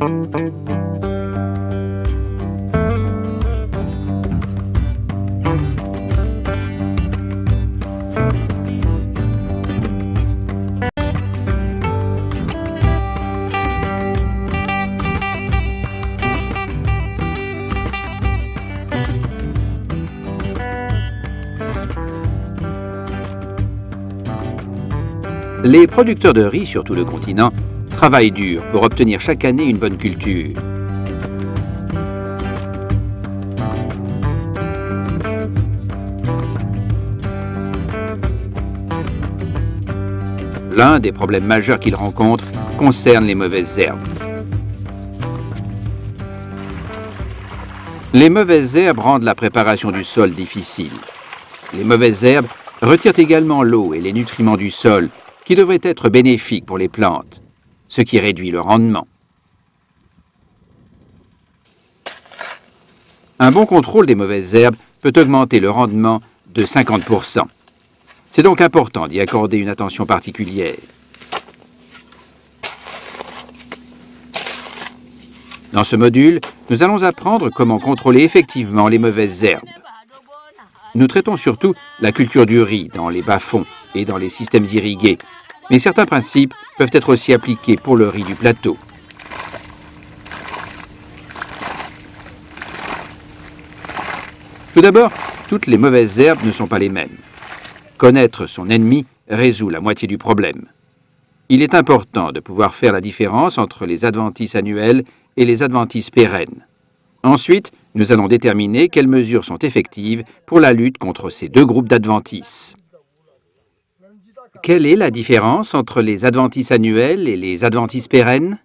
Les producteurs de riz sur tout le continent travaillent dur pour obtenir chaque année une bonne culture. L'un des problèmes majeurs qu'ils rencontrent concerne les mauvaises herbes. Les mauvaises herbes rendent la préparation du sol difficile. Les mauvaises herbes retirent également l'eau et les nutriments du sol qui devraient être bénéfiques pour les plantes, ce qui réduit le rendement. Un bon contrôle des mauvaises herbes peut augmenter le rendement de 50%. C'est donc important d'y accorder une attention particulière. Dans ce module, nous allons apprendre comment contrôler effectivement les mauvaises herbes. Nous traitons surtout la culture du riz dans les bas-fonds et dans les systèmes irrigués, mais certains principes peuvent être aussi appliqués pour le riz du plateau. Tout d'abord, toutes les mauvaises herbes ne sont pas les mêmes. Connaître son ennemi résout la moitié du problème. Il est important de pouvoir faire la différence entre les adventices annuelles et les adventices pérennes. Ensuite, nous allons déterminer quelles mesures sont effectives pour la lutte contre ces deux groupes d'adventices. Quelle est la différence entre les adventices annuelles et les adventices pérennes?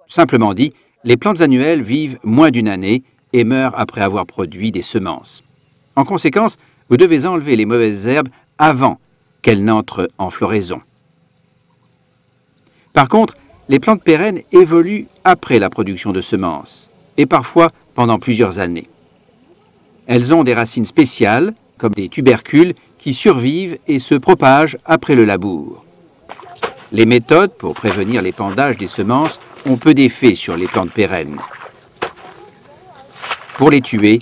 Simplement dit, les plantes annuelles vivent moins d'une année et meurent après avoir produit des semences. En conséquence, vous devez enlever les mauvaises herbes avant qu'elles n'entrent en floraison. Par contre, les plantes pérennes évoluent après la production de semences, et parfois pendant plusieurs années. Elles ont des racines spéciales, comme des tubercules, qui survivent et se propagent après le labour. Les méthodes pour prévenir l'épandage des semences ont peu d'effet sur les plantes pérennes. Pour les tuer,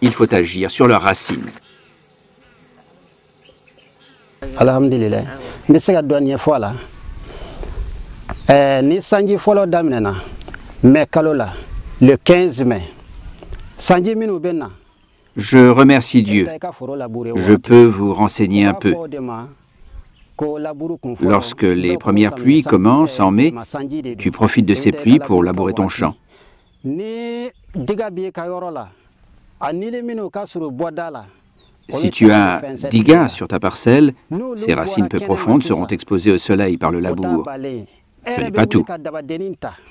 il faut agir sur leurs racines. Alhamdulillah. Mais c'est la dernière fois là. Ni sanji folo damnena. Mais kalola le 15 mai. Sanji minu benna. Je remercie Dieu. Je peux vous renseigner un peu. Lorsque les premières pluies commencent en mai, tu profites de ces pluies pour labourer ton champ. Si tu as un diga sur ta parcelle, ces racines peu profondes seront exposées au soleil par le labour. Ce n'est pas tout.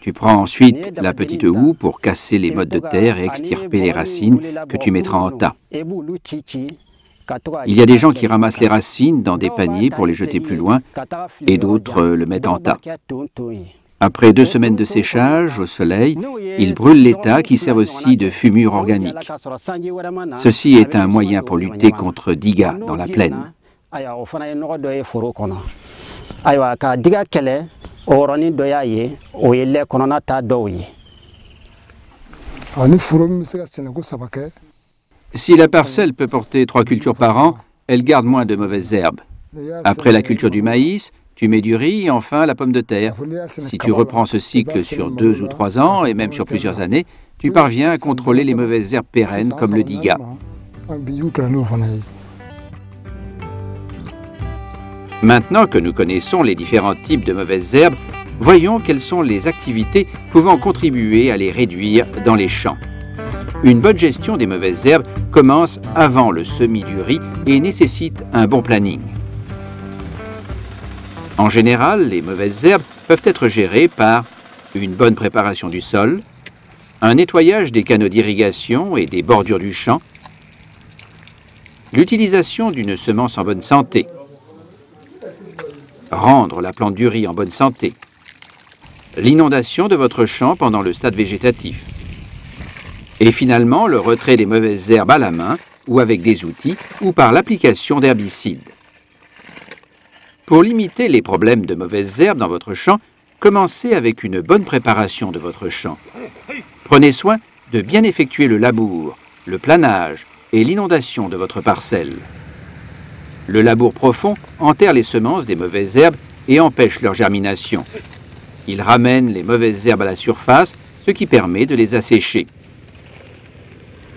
Tu prends ensuite la petite houe pour casser les mottes de terre et extirper les racines que tu mettras en tas. Il y a des gens qui ramassent les racines dans des paniers pour les jeter plus loin et d'autres le mettent en tas. Après 2 semaines de séchage au soleil, ils brûlent les tas qui servent aussi de fumure organique. Ceci est un moyen pour lutter contre diga dans la plaine. Si la parcelle peut porter 3 cultures par an, elle garde moins de mauvaises herbes. Après la culture du maïs, tu mets du riz et enfin la pomme de terre. Si tu reprends ce cycle sur 2 ou 3 ans et même sur plusieurs années, tu parviens à contrôler les mauvaises herbes pérennes comme le diga. Maintenant que nous connaissons les différents types de mauvaises herbes, voyons quelles sont les activités pouvant contribuer à les réduire dans les champs. Une bonne gestion des mauvaises herbes commence avant le semis du riz et nécessite un bon planning. En général, les mauvaises herbes peuvent être gérées par une bonne préparation du sol, un nettoyage des canaux d'irrigation et des bordures du champ, l'utilisation d'une semence en bonne santé, rendre la plante du riz en bonne santé, l'inondation de votre champ pendant le stade végétatif, et finalement le retrait des mauvaises herbes à la main ou avec des outils ou par l'application d'herbicides. Pour limiter les problèmes de mauvaises herbes dans votre champ, commencez avec une bonne préparation de votre champ. Prenez soin de bien effectuer le labour, le planage et l'inondation de votre parcelle. Le labour profond enterre les semences des mauvaises herbes et empêche leur germination. Il ramène les mauvaises herbes à la surface, ce qui permet de les assécher.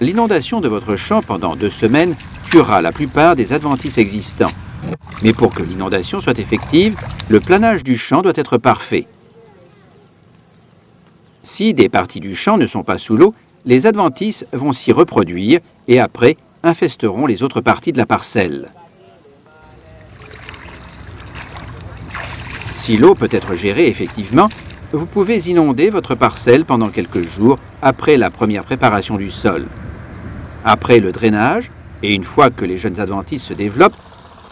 L'inondation de votre champ pendant 2 semaines tuera la plupart des adventices existants. Mais pour que l'inondation soit effective, le planage du champ doit être parfait. Si des parties du champ ne sont pas sous l'eau, les adventices vont s'y reproduire et après infesteront les autres parties de la parcelle. Si l'eau peut être gérée effectivement, vous pouvez inonder votre parcelle pendant quelques jours après la première préparation du sol. Après le drainage, et une fois que les jeunes adventices se développent,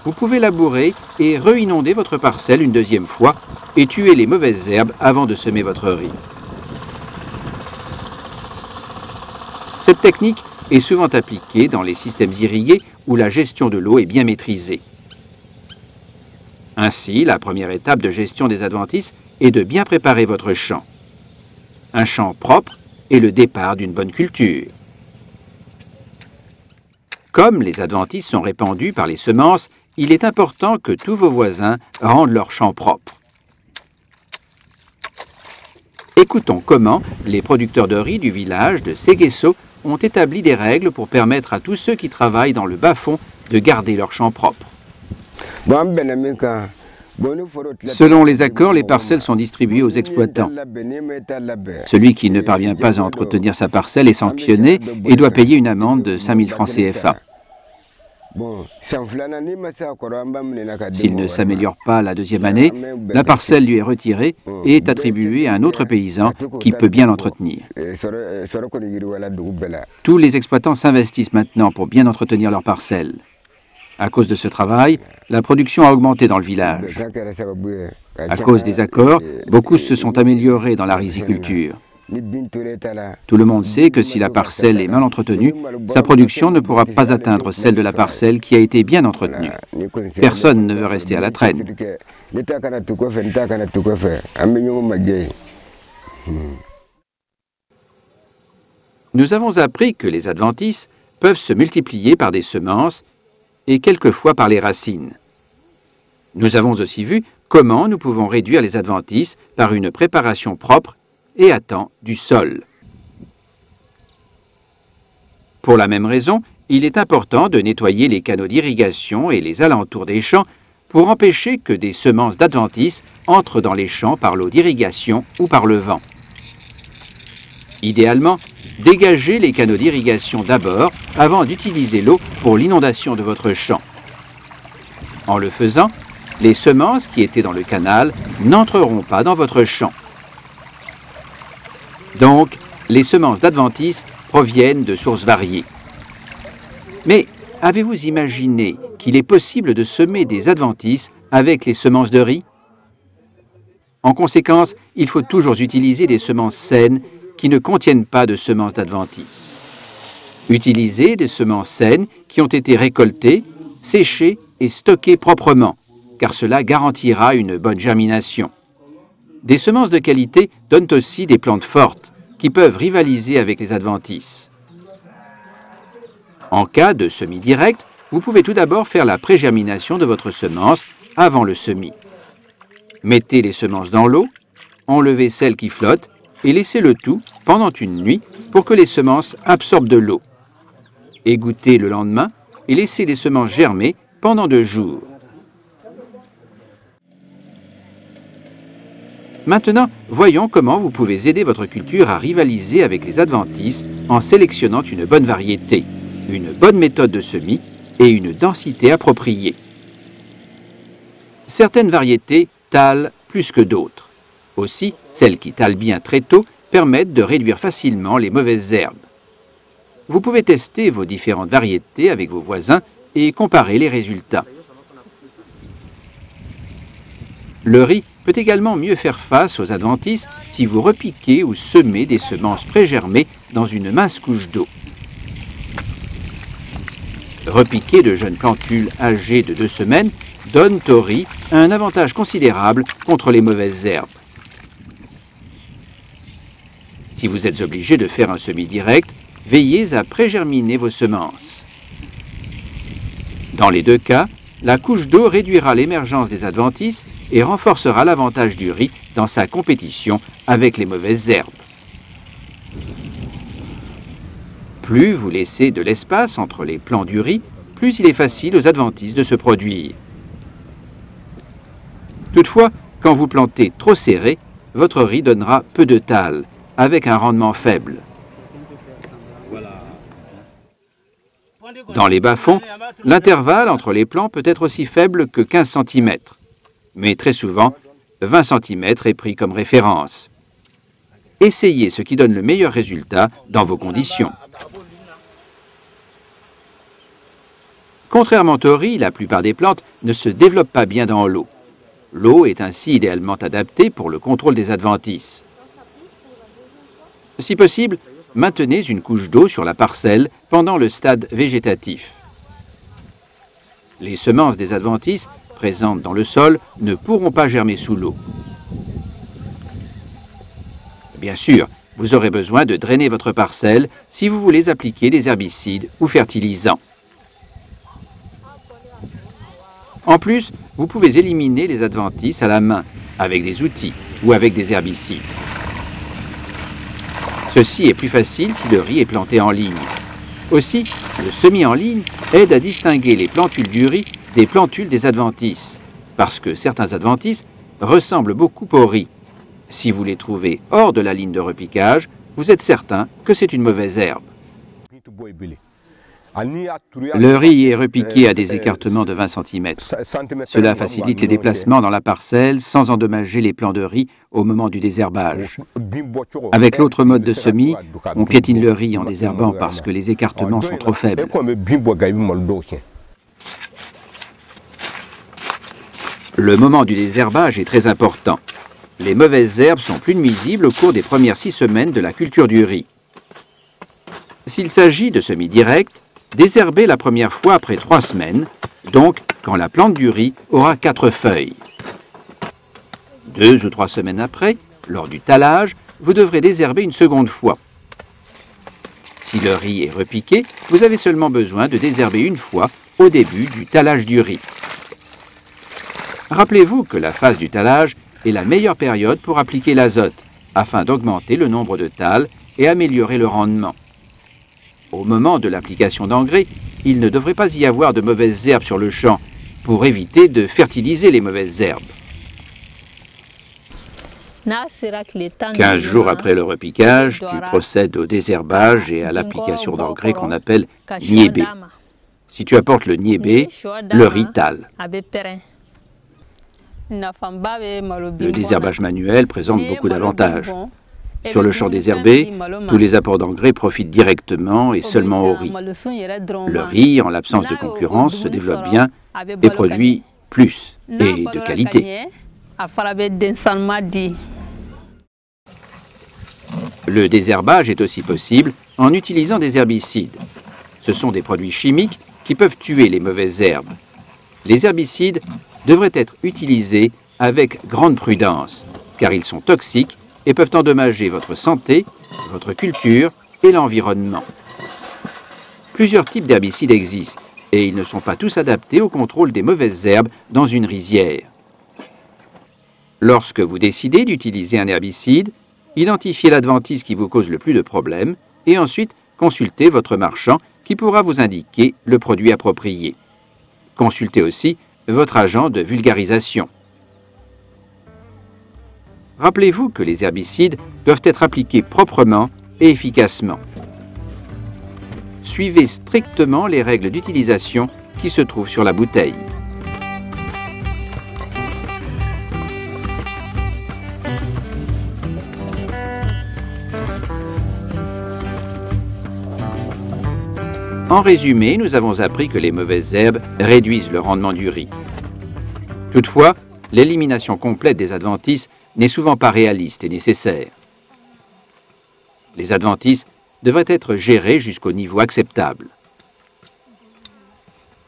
vous pouvez labourer et re-inonder votre parcelle une deuxième fois et tuer les mauvaises herbes avant de semer votre riz. Cette technique est souvent appliquée dans les systèmes irrigués où la gestion de l'eau est bien maîtrisée. Ainsi, la première étape de gestion des adventices est de bien préparer votre champ. Un champ propre est le départ d'une bonne culture. Comme les adventices sont répandus par les semences, il est important que tous vos voisins rendent leur champ propre. Écoutons comment les producteurs de riz du village de Séguesso ont établi des règles pour permettre à tous ceux qui travaillent dans le bas-fond de garder leur champ propre. Selon les accords, les parcelles sont distribuées aux exploitants. Celui qui ne parvient pas à entretenir sa parcelle est sanctionné et doit payer une amende de 5 000 francs CFA. S'il ne s'améliore pas la deuxième année, la parcelle lui est retirée et est attribuée à un autre paysan qui peut bien l'entretenir. Tous les exploitants s'investissent maintenant pour bien entretenir leur parcelle. À cause de ce travail, la production a augmenté dans le village. À cause des accords, beaucoup se sont améliorés dans la riziculture. Tout le monde sait que si la parcelle est mal entretenue, sa production ne pourra pas atteindre celle de la parcelle qui a été bien entretenue. Personne ne veut rester à la traîne. Nous avons appris que les adventices peuvent se multiplier par des semences et quelquefois par les racines. Nous avons aussi vu comment nous pouvons réduire les adventices par une préparation propre et à temps du sol. Pour la même raison, il est important de nettoyer les canaux d'irrigation et les alentours des champs pour empêcher que des semences d'adventices entrent dans les champs par l'eau d'irrigation ou par le vent. Idéalement, dégagez les canaux d'irrigation d'abord avant d'utiliser l'eau pour l'inondation de votre champ. En le faisant, les semences qui étaient dans le canal n'entreront pas dans votre champ. Donc, les semences d'adventices proviennent de sources variées. Mais avez-vous imaginé qu'il est possible de semer des adventices avec les semences de riz? En conséquence, il faut toujours utiliser des semences saines qui ne contiennent pas de semences d'adventices. Utilisez des semences saines qui ont été récoltées, séchées et stockées proprement, car cela garantira une bonne germination. Des semences de qualité donnent aussi des plantes fortes qui peuvent rivaliser avec les adventices. En cas de semis direct, vous pouvez tout d'abord faire la pré-germination de votre semence avant le semis. Mettez les semences dans l'eau, enlevez celles qui flottent et laissez le tout pendant une nuit pour que les semences absorbent de l'eau. Égouttez le lendemain et laissez les semences germer pendant 2 jours. Maintenant, voyons comment vous pouvez aider votre culture à rivaliser avec les adventices en sélectionnant une bonne variété, une bonne méthode de semis et une densité appropriée. Certaines variétés talent plus que d'autres. Aussi, celles qui talent bien très tôt permettent de réduire facilement les mauvaises herbes. Vous pouvez tester vos différentes variétés avec vos voisins et comparer les résultats. Le riz peut également mieux faire face aux adventices si vous repiquez ou semez des semences pré-germées dans une mince couche d'eau. Repiquer de jeunes plantules âgées de 2 semaines donne au riz un avantage considérable contre les mauvaises herbes. Si vous êtes obligé de faire un semis direct, veillez à pré-germiner vos semences. Dans les deux cas, la couche d'eau réduira l'émergence des adventices et renforcera l'avantage du riz dans sa compétition avec les mauvaises herbes. Plus vous laissez de l'espace entre les plants du riz, plus il est facile aux adventices de se produire. Toutefois, quand vous plantez trop serré, votre riz donnera peu de tâle, avec un rendement faible. Dans les bas-fonds, l'intervalle entre les plants peut être aussi faible que 15 cm. Mais très souvent, 20 cm est pris comme référence. Essayez ce qui donne le meilleur résultat dans vos conditions. Contrairement au riz, la plupart des plantes ne se développent pas bien dans l'eau. L'eau est ainsi idéalement adaptée pour le contrôle des adventices. Si possible, maintenez une couche d'eau sur la parcelle pendant le stade végétatif. Les semences des adventices présentes dans le sol ne pourront pas germer sous l'eau. Bien sûr, vous aurez besoin de drainer votre parcelle si vous voulez appliquer des herbicides ou fertilisants. En plus, vous pouvez éliminer les adventices à la main, avec des outils ou avec des herbicides. Ceci est plus facile si le riz est planté en ligne. Aussi, le semis en ligne aide à distinguer les plantules du riz des plantules des adventices, parce que certains adventices ressemblent beaucoup au riz. Si vous les trouvez hors de la ligne de repiquage, vous êtes certain que c'est une mauvaise herbe. Le riz est repiqué à des écartements de 20 cm. Cela facilite les déplacements dans la parcelle sans endommager les plants de riz au moment du désherbage. Avec l'autre mode de semis, on piétine le riz en désherbant parce que les écartements sont trop faibles. Le moment du désherbage est très important. Les mauvaises herbes sont plus nuisibles au cours des premières 6 semaines de la culture du riz. S'il s'agit de semis direct, désherbez la première fois après 3 semaines, donc quand la plante du riz aura 4 feuilles. 2 ou 3 semaines après, lors du tallage, vous devrez désherber une seconde fois. Si le riz est repiqué, vous avez seulement besoin de désherber une fois au début du tallage du riz. Rappelez-vous que la phase du tallage est la meilleure période pour appliquer l'azote, afin d'augmenter le nombre de tales et améliorer le rendement. Au moment de l'application d'engrais, il ne devrait pas y avoir de mauvaises herbes sur le champ pour éviter de fertiliser les mauvaises herbes. 15 jours après le repiquage, tu procèdes au désherbage et à l'application d'engrais qu'on appelle niébé. Si tu apportes le niébé, le riz tale. Le désherbage manuel présente beaucoup d'avantages. Sur le champ désherbé, tous les apports d'engrais profitent directement et seulement au riz. Le riz, en l'absence de concurrence, se développe bien et produit plus et de qualité. Le désherbage est aussi possible en utilisant des herbicides. Ce sont des produits chimiques qui peuvent tuer les mauvaises herbes. Les herbicides devraient être utilisés avec grande prudence, car ils sont toxiques et peuvent endommager votre santé, votre culture et l'environnement. Plusieurs types d'herbicides existent et ils ne sont pas tous adaptés au contrôle des mauvaises herbes dans une rizière. Lorsque vous décidez d'utiliser un herbicide, identifiez l'adventice qui vous cause le plus de problèmes et ensuite consultez votre marchand qui pourra vous indiquer le produit approprié. Consultez aussi votre agent de vulgarisation. Rappelez-vous que les herbicides doivent être appliqués proprement et efficacement. Suivez strictement les règles d'utilisation qui se trouvent sur la bouteille. En résumé, nous avons appris que les mauvaises herbes réduisent le rendement du riz. Toutefois, l'élimination complète des adventices n'est souvent pas réaliste et nécessaire. Les adventices devraient être gérés jusqu'au niveau acceptable.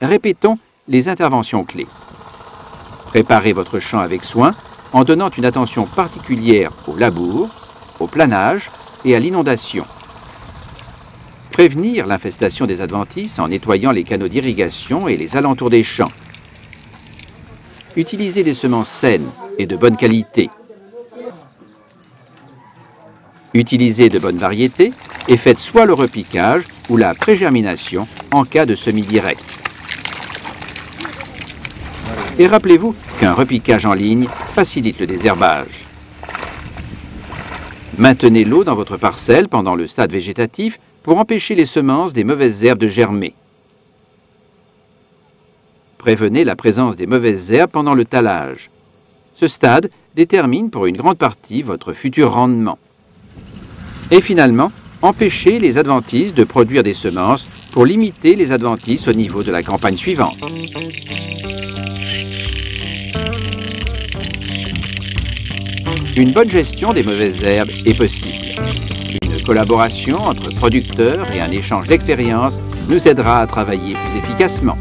Répétons les interventions clés. Préparez votre champ avec soin en donnant une attention particulière au labour, au planage, et à l'inondation. Prévenir l'infestation des adventices en nettoyant les canaux d'irrigation et les alentours des champs. Utilisez des semences saines et de bonne qualité. Utilisez de bonnes variétés et faites soit le repiquage ou la pré-germination en cas de semis direct. Et rappelez-vous qu'un repiquage en ligne facilite le désherbage. Maintenez l'eau dans votre parcelle pendant le stade végétatif pour empêcher les semences des mauvaises herbes de germer. Prévenez la présence des mauvaises herbes pendant le talage. Ce stade détermine pour une grande partie votre futur rendement. Et finalement, empêchez les adventices de produire des semences pour limiter les adventices au niveau de la campagne suivante. Une bonne gestion des mauvaises herbes est possible. Une collaboration entre producteurs et un échange d'expériences nous aidera à travailler plus efficacement.